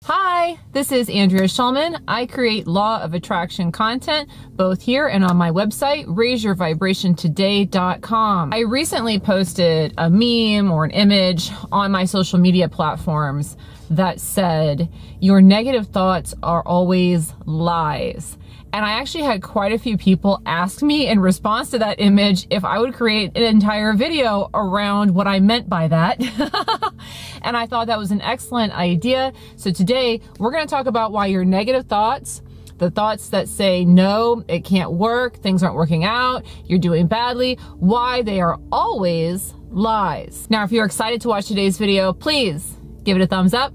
Hi, this is Andrea Schulman. I create law of attraction content both here and on my website, raiseyourvibrationtoday.com. I recently posted a meme or an image on my social media platforms that said, "Your negative thoughts are always lies." And I actually had quite a few people ask me in response to that image if I would create an entire video around what I meant by that. And I thought that was an excellent idea. So today we're going to talk about why your negative thoughts, the thoughts that say, no, it can't work, things aren't working out, you're doing badly, why they are always lies. Now, if you're excited to watch today's video, please give it a thumbs up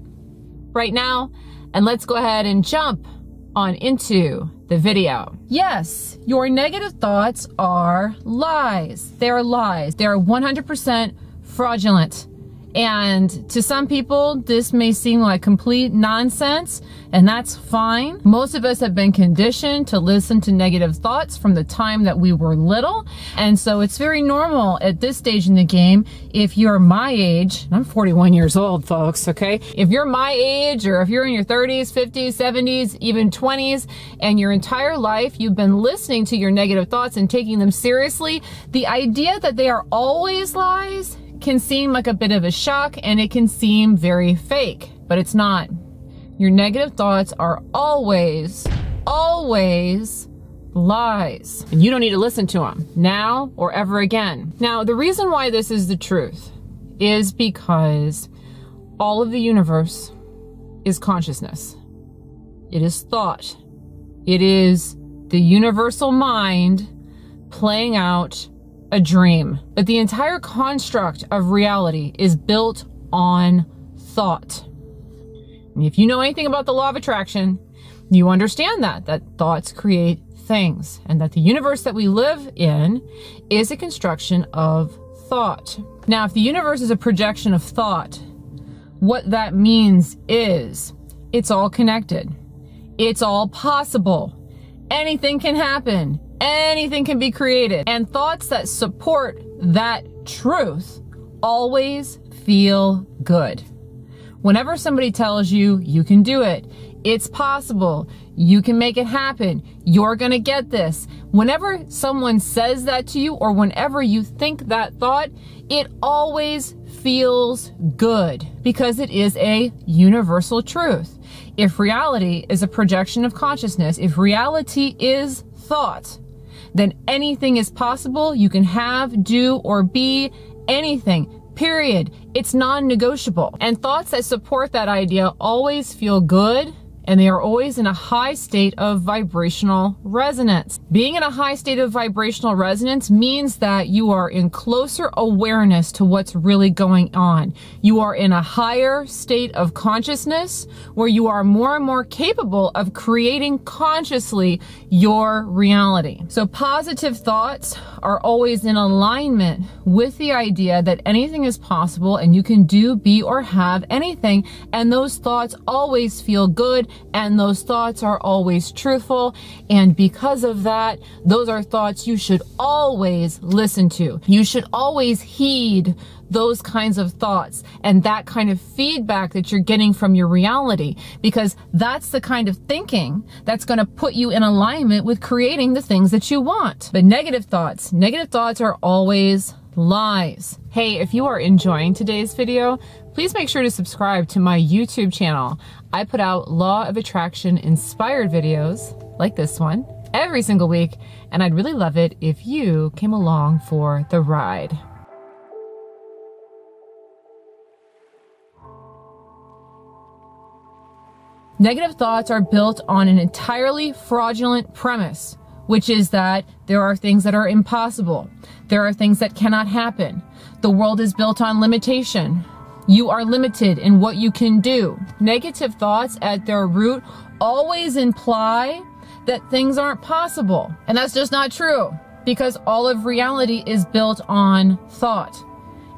right now. And let's go ahead and jump on into the video. Yes, your negative thoughts are lies. They're lies. They're 100% fraudulent. And to some people, this may seem like complete nonsense, and that's fine. Most of us have been conditioned to listen to negative thoughts from the time that we were little. And so it's very normal at this stage in the game. If you're my age, I'm 41 years old, folks, okay? If you're my age, or if you're in your 30s, 50s, 70s, even 20s, and your entire life you've been listening to your negative thoughts and taking them seriously, the idea that they are always lies can seem like a bit of a shock, and it can seem very fake, but it's not. Your negative thoughts are always lies, and you don't need to listen to them now or ever again. Now, the reason why this is the truth is because all of the universe is consciousness. It is thought. It is the universal mind playing out a dream. But the entire construct of reality is built on thought. And if you know anything about the law of attraction, you understand that thoughts create things, and that the universe that we live in is a construction of thought. Now, if the universe is a projection of thought, what that means is it's all connected. It's all possible. Anything can happen. Anything can be created. And thoughts that support that truth always feel good. Whenever somebody tells you, you can do it, it's possible, you can make it happen, you're gonna get this. Whenever someone says that to you, or whenever you think that thought, it always feels good because it is a universal truth. If reality is a projection of consciousness, if reality is thought, then anything is possible. You can have, do, or be anything, period. It's non-negotiable. And thoughts that support that idea always feel good, and they are always in a high state of vibrational resonance. Being in a high state of vibrational resonance means that you are in closer awareness to what's really going on. You are in a higher state of consciousness where you are more and more capable of creating consciously your reality. So positive thoughts are always in alignment with the idea that anything is possible and you can do, be, or have anything. And those thoughts always feel good, and those thoughts are always truthful. And because of that, those are thoughts you should always listen to. You should always heed those kinds of thoughts and that kind of feedback that you're getting from your reality, because that's the kind of thinking that's going to put you in alignment with creating the things that you want. But negative thoughts are always lies. Hey, if you are enjoying today's video, please make sure to subscribe to my YouTube channel. I put out law of attraction inspired videos like this one every single week, and I'd really love it if you came along for the ride. Negative thoughts are built on an entirely fraudulent premise, which is that there are things that are impossible. There are things that cannot happen. The world is built on limitation. You are limited in what you can do. Negative thoughts at their root always imply that things aren't possible. And that's just not true, because all of reality is built on thought.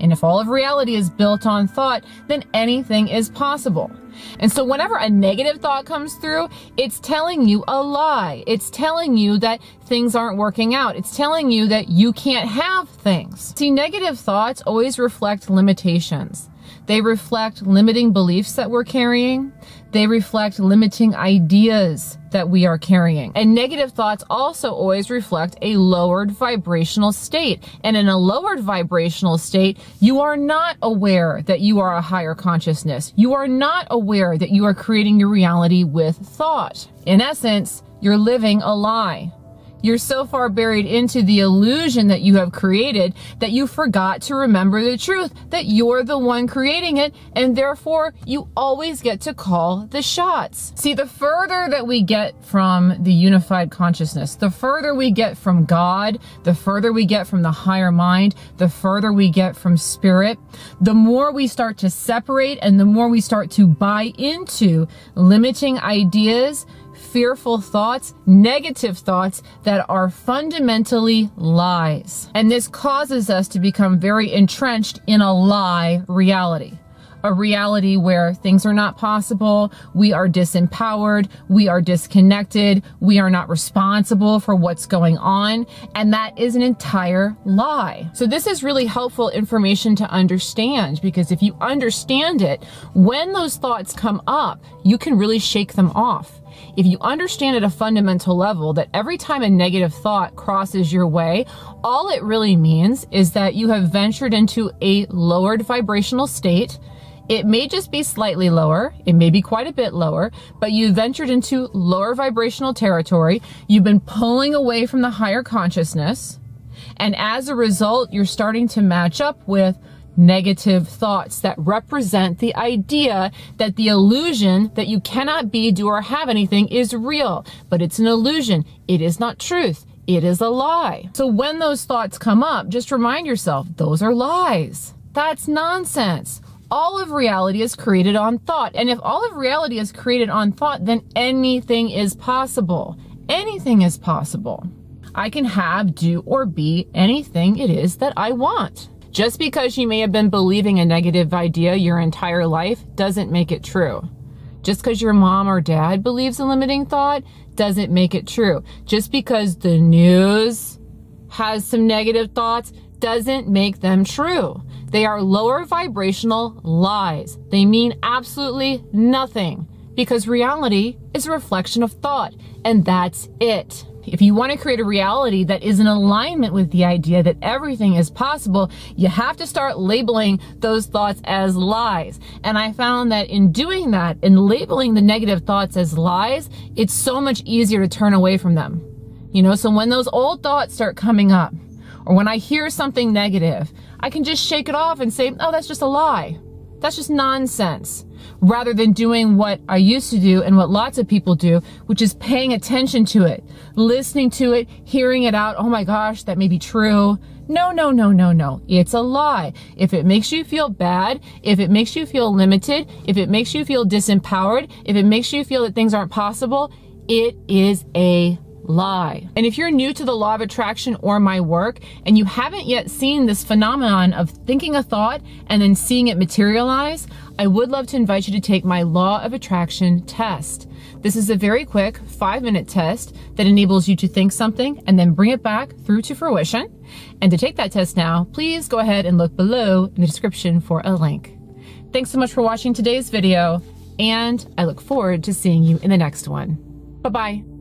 And if all of reality is built on thought, then anything is possible. And so whenever a negative thought comes through, it's telling you a lie. It's telling you that things aren't working out. It's telling you that you can't have things. See, negative thoughts always reflect limitations. They reflect limiting beliefs that we're carrying. They reflect limiting ideas that we are carrying. And negative thoughts also always reflect a lowered vibrational state. And in a lowered vibrational state, you are not aware that you are a higher consciousness. You are not aware that you are creating your reality with thought. In essence, you're living a lie. You're so far buried into the illusion that you have created that you forgot to remember the truth, that you're the one creating it, and therefore you always get to call the shots. See, the further that we get from the unified consciousness, the further we get from God, the further we get from the higher mind, the further we get from spirit, the more we start to separate and the more we start to buy into limiting ideas, fearful thoughts, negative thoughts that are fundamentally lies. And this causes us to become very entrenched in a lie reality. A reality where things are not possible, we are disempowered, we are disconnected, we are not responsible for what's going on, and that is an entire lie. So this is really helpful information to understand, because if you understand it, when those thoughts come up, you can really shake them off. If you understand at a fundamental level that every time a negative thought crosses your way, all it really means is that you have ventured into a lowered vibrational state. It may just be slightly lower, it may be quite a bit lower, but you ventured into lower vibrational territory. You've been pulling away from the higher consciousness, and as a result, you're starting to match up with negative thoughts that represent the idea that the illusion that you cannot be, do, or have anything is real. But it's an illusion. It is not truth. It is a lie. So when those thoughts come up, just remind yourself, those are lies. That's nonsense. All of reality is created on thought. And if all of reality is created on thought, then anything is possible. Anything is possible. I can have, do, or be anything it is that I want. Just because you may have been believing a negative idea your entire life doesn't make it true. Just because your mom or dad believes a limiting thought doesn't make it true. Just because the news has some negative thoughts doesn't make them true. They are lower vibrational lies. They mean absolutely nothing, because reality is a reflection of thought, and that's it. If you want to create a reality that is in alignment with the idea that everything is possible, you have to start labeling those thoughts as lies. And I found that in doing that, in labeling the negative thoughts as lies, it's so much easier to turn away from them. You know, so when those old thoughts start coming up, or when I hear something negative, I can just shake it off and say, oh, that's just a lie. That's just nonsense. Rather than doing what I used to do and what lots of people do, which is paying attention to it, listening to it, hearing it out. Oh my gosh, that may be true. No, no, no, no, no. It's a lie. If it makes you feel bad, if it makes you feel limited, if it makes you feel disempowered, if it makes you feel that things aren't possible, it is a lie. And if you're new to the law of attraction or my work, and you haven't yet seen this phenomenon of thinking a thought and then seeing it materialize, I would love to invite you to take my law of attraction test. This is a very quick 5-minute test that enables you to think something and then bring it back through to fruition. And to take that test now, please go ahead and look below in the description for a link. Thanks so much for watching today's video, and I look forward to seeing you in the next one. Bye-bye.